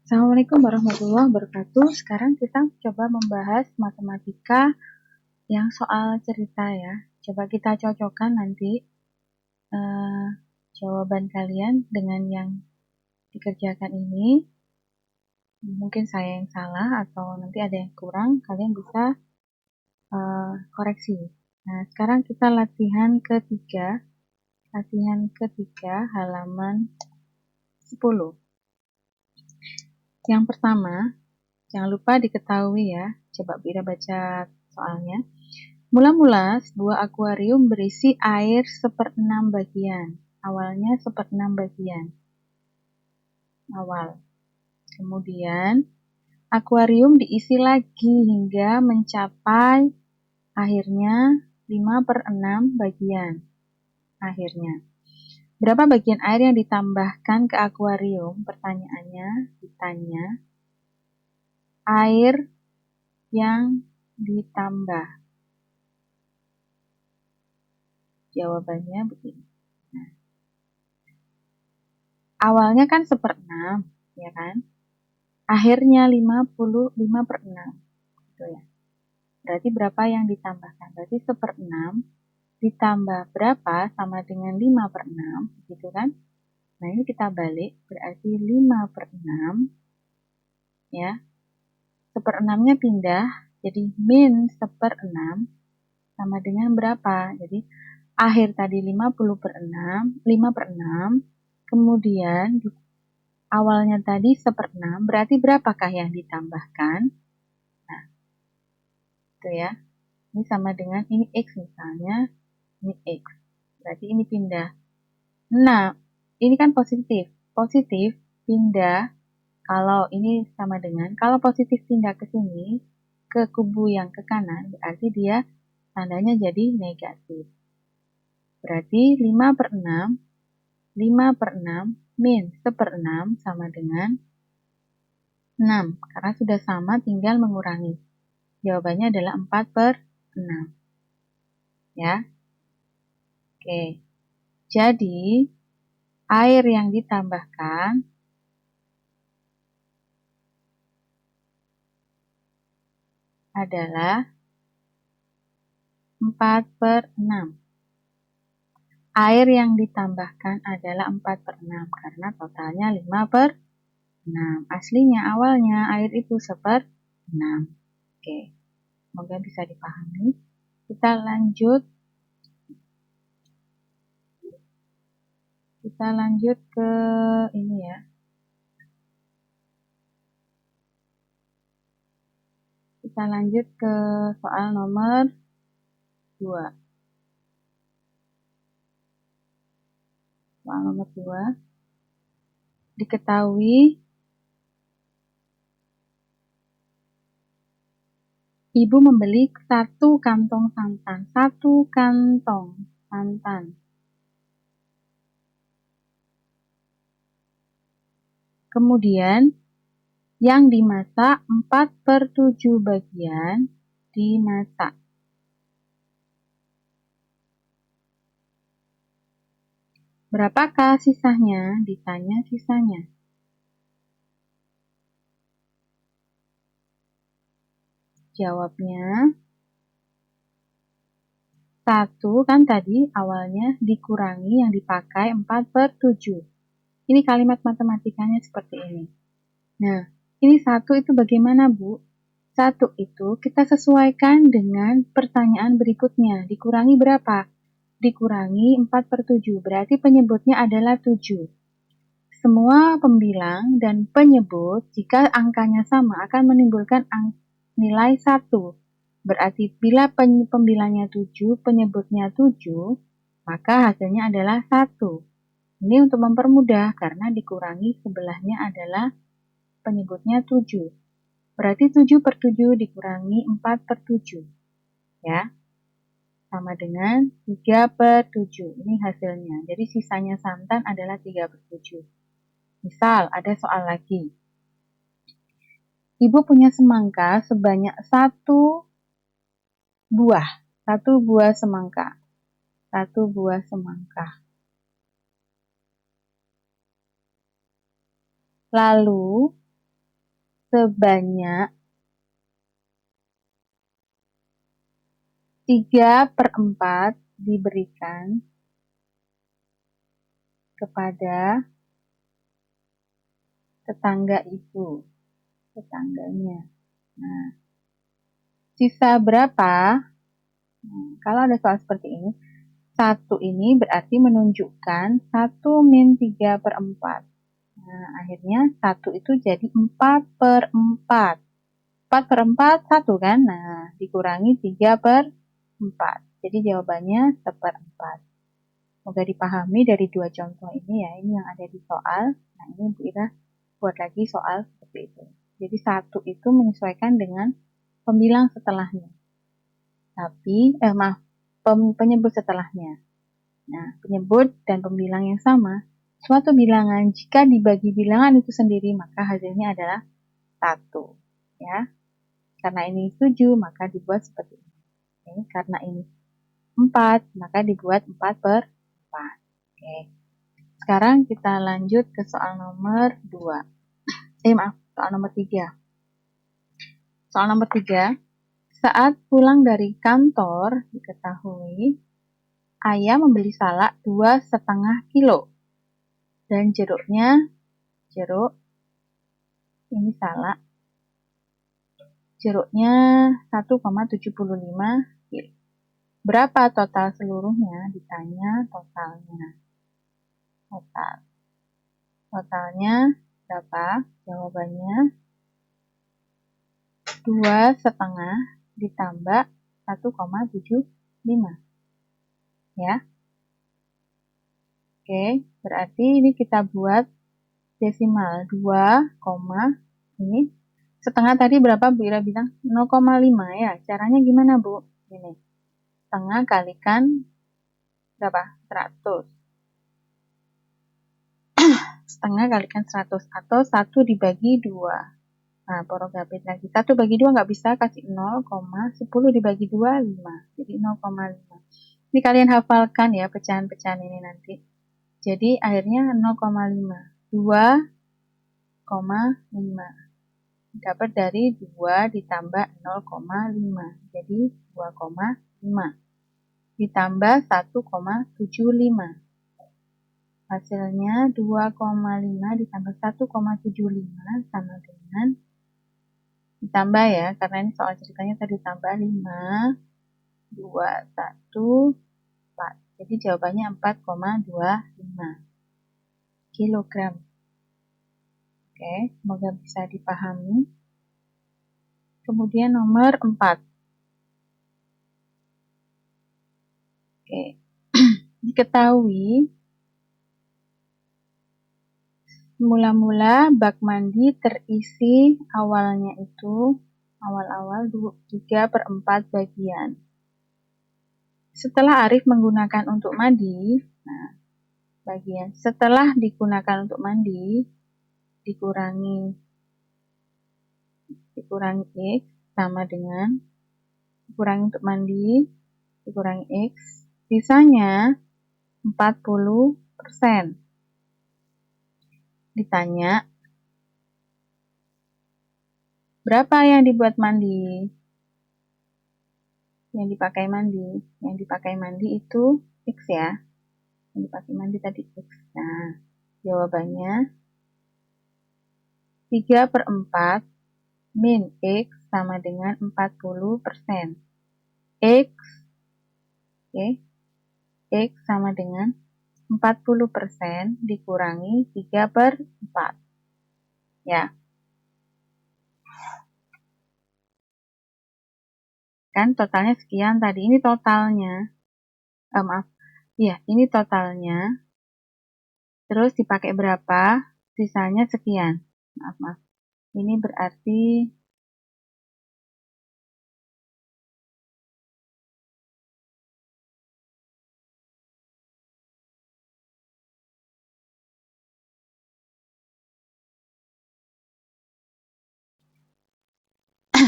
Assalamualaikum warahmatullahi wabarakatuh. Sekarang kita coba membahas matematika yang soal cerita ya. Coba kita cocokkan nanti jawaban kalian dengan yang dikerjakan ini. Mungkin saya yang salah atau nanti ada yang kurang, kalian bisa koreksi. Nah, sekarang kita latihan ketiga halaman 10. Yang pertama, jangan lupa diketahui ya. Coba kita baca soalnya. Mula-mula sebuah akuarium berisi air 1/6 bagian. Awalnya 1/6 bagian. Awal. Kemudian akuarium diisi lagi hingga mencapai akhirnya 5/6 bagian. Akhirnya. Berapa bagian air yang ditambahkan ke akuarium? Pertanyaannya ditanya. Air yang ditambah. Jawabannya begini. Nah, awalnya kan 1/6, ya kan? Akhirnya 5/6, gitu ya. Berarti berapa yang ditambahkan? Berarti 1/6 ditambah berapa sama dengan 5/6, gitu kan? Nah, ini kita balik, berarti 5/6, ya. 1/6-nya pindah, jadi min 1/6 sama dengan berapa? Jadi, akhir tadi 5/6, kemudian awalnya tadi 1/6, berarti berapakah yang ditambahkan? Nah, itu ya. Ini sama dengan ini X misalnya, ini X. Berarti ini pindah. Nah, ini kan positif. Positif pindah, kalau ini sama dengan, kalau positif pindah ke sini, ke kubu yang ke kanan, berarti dia tandanya jadi negatif. Berarti 5/6 min 1/6 sama dengan 6. Karena sudah sama, tinggal mengurangi. Jawabannya adalah 4/6. Ya. Oke. Jadi, air yang ditambahkan adalah 4/6. Air yang ditambahkan adalah 4/6 karena totalnya 5/6. Aslinya awalnya air itu 1/6. Oke. Semoga bisa dipahami. Kita lanjut ke ini ya. Kita lanjut ke soal nomor 2. Soal nomor 2. Diketahui ibu membeli 1 kantong santan. 1 kantong santan. Kemudian yang dimasak 4/7 bagian dimasak. Berapakah sisanya? Ditanya sisanya. Jawabnya 1 kan tadi awalnya dikurangi yang dipakai 4/7. Ini kalimat matematikanya seperti ini. Nah, ini 1 itu bagaimana, Bu? 1 itu kita sesuaikan dengan pertanyaan berikutnya. Dikurangi berapa? Dikurangi 4/7. Berarti penyebutnya adalah 7. Semua pembilang dan penyebut, jika angkanya sama, akan menimbulkan nilai 1. Berarti bila pembilangnya 7, penyebutnya 7, maka hasilnya adalah 1. Ini untuk mempermudah, karena dikurangi sebelahnya adalah penyebutnya 7. Berarti 7/7 dikurangi 4/7. Ya. Sama dengan 3/7. Ini hasilnya. Jadi sisanya santan adalah 3/7. Misal, ada soal lagi. Ibu punya semangka sebanyak 1 buah. 1 buah semangka. 1 buah semangka. Lalu, sebanyak 3/4 diberikan kepada tetangga itu, tetangganya. Nah, sisa berapa? Kalau ada soal seperti ini, 1 ini berarti menunjukkan 1 min 3/4. Nah, akhirnya 1 itu jadi 4/4. 4/4, 1 kan? Nah, dikurangi 3/4. Jadi jawabannya 1/4. Semoga dipahami dari 2 contoh ini ya. Ini yang ada di soal. Nah, ini Bu Ira buat lagi soal seperti itu. Jadi 1 itu menyesuaikan dengan pembilang setelahnya. Penyebut setelahnya. Nah, penyebut dan pembilang yang sama. Suatu bilangan jika dibagi bilangan itu sendiri, maka hasilnya adalah 1. Ya. Karena ini 7, maka dibuat seperti ini. Oke. Karena ini 4, maka dibuat 4/4. Oke. Sekarang kita lanjut ke soal nomor 2. Soal nomor 3. Soal nomor 3. Saat pulang dari kantor, diketahui ayah membeli salak 2,5 kilo. Dan jeruk ini salak, jeruknya 1,75 kilo. Berapa total seluruhnya? Ditanya totalnya. Totalnya berapa? Jawabannya 2,5 ditambah 1,75. Ya. Oke, berarti ini kita buat desimal 2, ini setengah tadi berapa Bu Ira bilang? 0,5 ya. Caranya gimana Bu? Ini setengah kalikan berapa? 100. Setengah kalikan 100 atau 1 dibagi 2. Nah, porogabit lagi. 1 bagi 2 nggak bisa, kasih 0,10 dibagi 2, 5. Jadi 0,5. Ini kalian hafalkan ya pecahan-pecahan ini nanti. Jadi akhirnya 0,5. 2,5. Dapat dari 2 ditambah 0,5. Jadi 2,5. Ditambah 1,75. Hasilnya 2,5 ditambah 1,75 sama dengan, ditambah ya, karena ini soal ceritanya tadi tambah 5, 2, 1, 4. Jadi jawabannya 4,25 kilogram. Oke, semoga bisa dipahami. Kemudian nomor 4. Oke, diketahui mula-mula bak mandi terisi awalnya itu awal-awal 3/4 bagian. Setelah Arif menggunakan untuk mandi, nah, bagian setelah digunakan untuk mandi dikurangi X sama dengan dikurangi untuk mandi dikurangi X, sisanya 40%. Ditanya, berapa yang dibuat mandi? Yang dipakai mandi itu X ya. Yang dipakai mandi tadi X. Nah, jawabannya 3/4 min X sama dengan 40%. X, oke, X sama dengan 40% dikurangi 3/4. Ya. Kan totalnya sekian tadi. Ini totalnya. Ini totalnya. Terus dipakai berapa? Sisanya sekian. Maaf. Ini berarti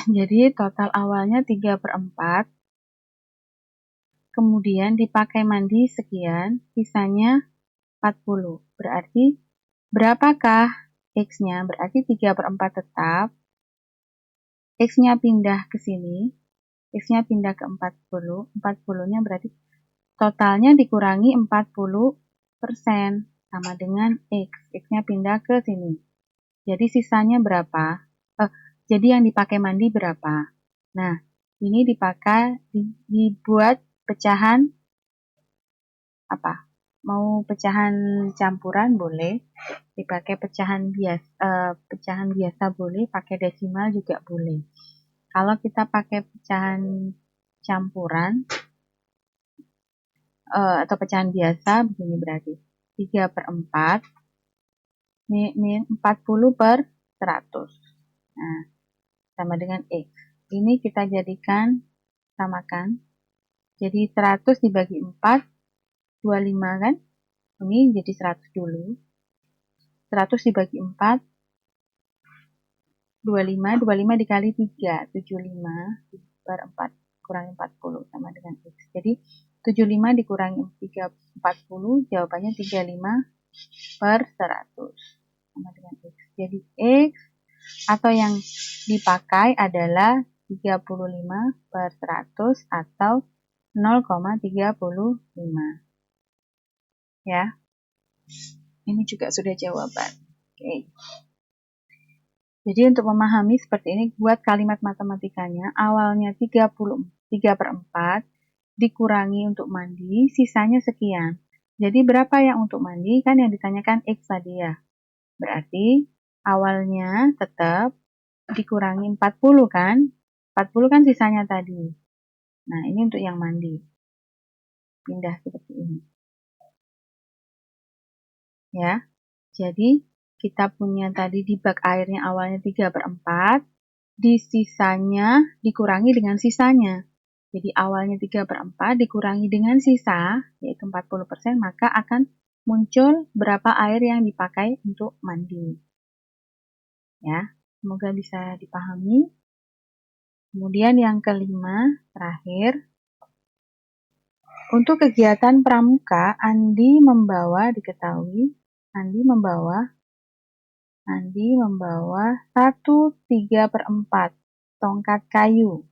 jadi total awalnya 3/4. Kemudian dipakai mandi sekian, sisanya 40. Berarti berapakah X-nya? Berarti 3/4 tetap, X-nya pindah ke sini, X-nya pindah ke 40, 40-nya berarti totalnya dikurangi 40%, sama dengan X. X-nya pindah ke sini. Jadi sisanya berapa? Jadi yang dipakai mandi berapa? Nah, ini dibuat pecahan apa? Mau pecahan campuran boleh, dipakai pecahan biasa boleh, pakai desimal juga boleh. Kalau kita pakai pecahan campuran atau pecahan biasa, begini berarti 3/4 40/100. Nah, sama dengan X. Ini kita jadikan, samakan. Jadi 100 dibagi 4, 25 kan? Ini jadi 100 dulu. 100 dibagi 4, 25. 25 dikali 3, 75/4 kurangi 40 sama dengan X. Jadi 75 dikurangi 40, jawabannya 35/100 sama dengan X. Jadi X atau yang dipakai adalah 35/100 atau 0,35. Ya. Ini juga sudah jawaban. Oke. Jadi untuk memahami seperti ini, buat kalimat matematikanya, awalnya 3/4 dikurangi untuk mandi, sisanya sekian. Jadi berapa yang untuk mandi? Kan yang ditanyakan X tadi ya. Berarti awalnya tetap dikurangi 40 kan? 40 kan sisanya tadi. Nah, ini untuk yang mandi. Pindah seperti ini. Ya. Jadi kita punya tadi di bak airnya awalnya 3/4, di sisanya dikurangi dengan sisanya. Jadi awalnya 3/4 dikurangi dengan sisa, yaitu 40%, maka akan muncul berapa air yang dipakai untuk mandi. Ya, semoga bisa dipahami. Kemudian yang kelima, terakhir, untuk kegiatan pramuka, Andi membawa 1/3 tongkat kayu.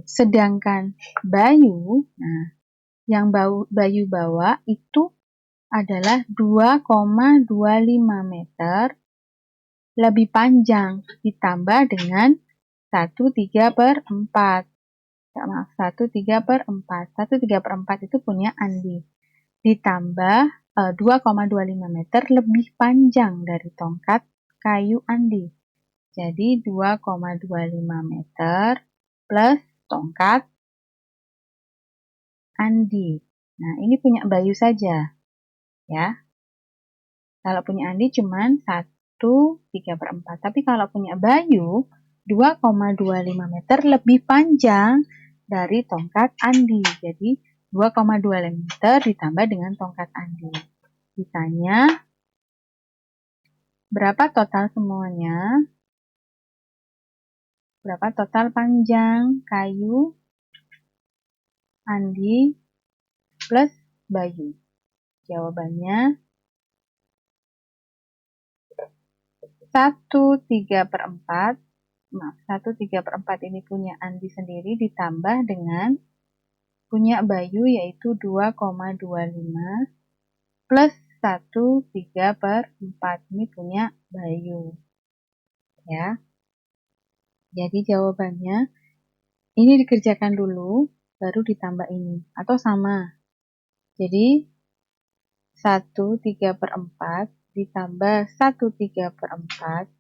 Sedangkan Bayu, yang Bayu bawa itu adalah 2,25 meter lebih panjang ditambah dengan 1/3. 1/3 itu punya Andi. Ditambah 2,25 meter lebih panjang dari tongkat kayu Andi. Jadi 2,25 meter plus tongkat Andi. Nah, ini punya Bayu saja. Ya. Kalau punya Andi cuma 1/3. Tapi kalau punya Bayu, 2,25 meter lebih panjang dari tongkat Andi. Jadi 2,25 meter ditambah dengan tongkat Andi. Sisanya berapa total semuanya? Berapa total panjang kayu Andi plus Bayu? Jawabannya 1/3. 1/3 ini punya Andi sendiri ditambah dengan punya Bayu yaitu 2,25 plus 1/3 ini punya Bayu. Ya. Jadi jawabannya ini dikerjakan dulu baru ditambah ini atau sama. Jadi 1/3 ditambah 1/3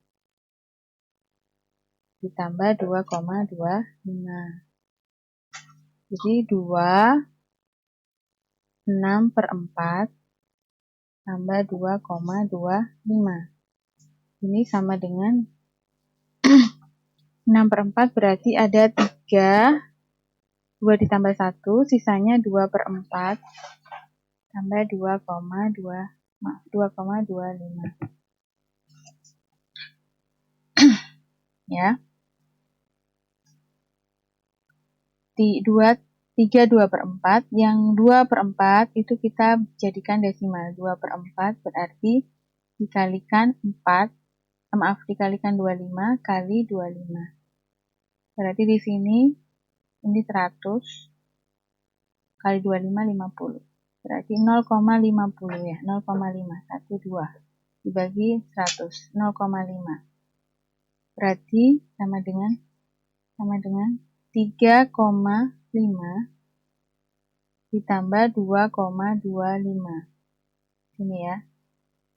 ditambah 2,25. Jadi 6/4 tambah 2,25. Ini sama dengan 6/4 berarti ada 3, 2 ditambah 1, sisanya 2/4 tambah 2,25. Ya. 3 2/4, yang 2/4 itu kita jadikan desimal. 2/4 berarti dikalikan 4, dikalikan 25 kali 25. Berarti di sini ini 100 kali 25, 50. Berarti 0,50 ya, 0,5, 1, 2. Dibagi 100, 0,5. Berarti sama dengan 3,5 ditambah 2,25. Ini ya.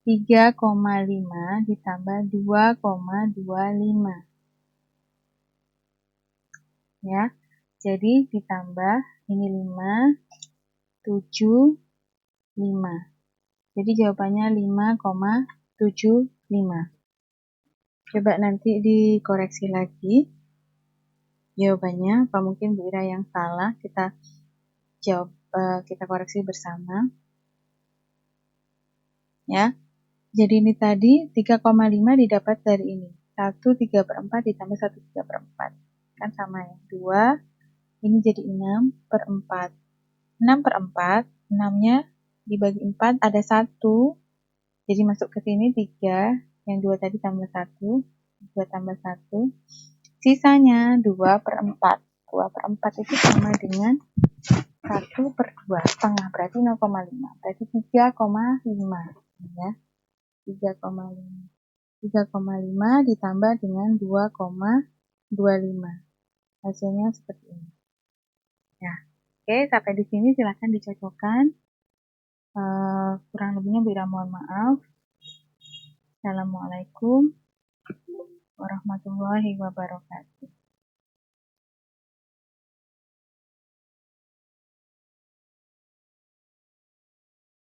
3,5 ditambah 2,25. Ya. Jadi ditambah ini 5, 7, 5. Jadi jawabannya 5,75. Coba nanti dikoreksi lagi jawabannya, apa mungkin Bu Ira yang salah, kita koreksi bersama. Ya. Jadi ini tadi 3,5 didapat dari ini. 1/3/4 ditambah 1/3/4. Kan sama ya. 2, ini jadi 6/4. 6/4, 6-nya dibagi 4 ada 1. Jadi masuk ke sini 3, yang 2 tadi tambah 1, 2 tambah 1. Sisanya 2/4. 2/4 itu sama dengan 1/2, setengah, berarti 0,5. Berarti 3,5 ya. 3,5. 3,5 ditambah dengan 2,25. Hasilnya seperti ini. Ya. Oke, sampai di sini silakan dicocokkan. Kurang lebihnya Bu Ira mohon maaf. Assalamualaikum warahmatullahi wabarakatuh.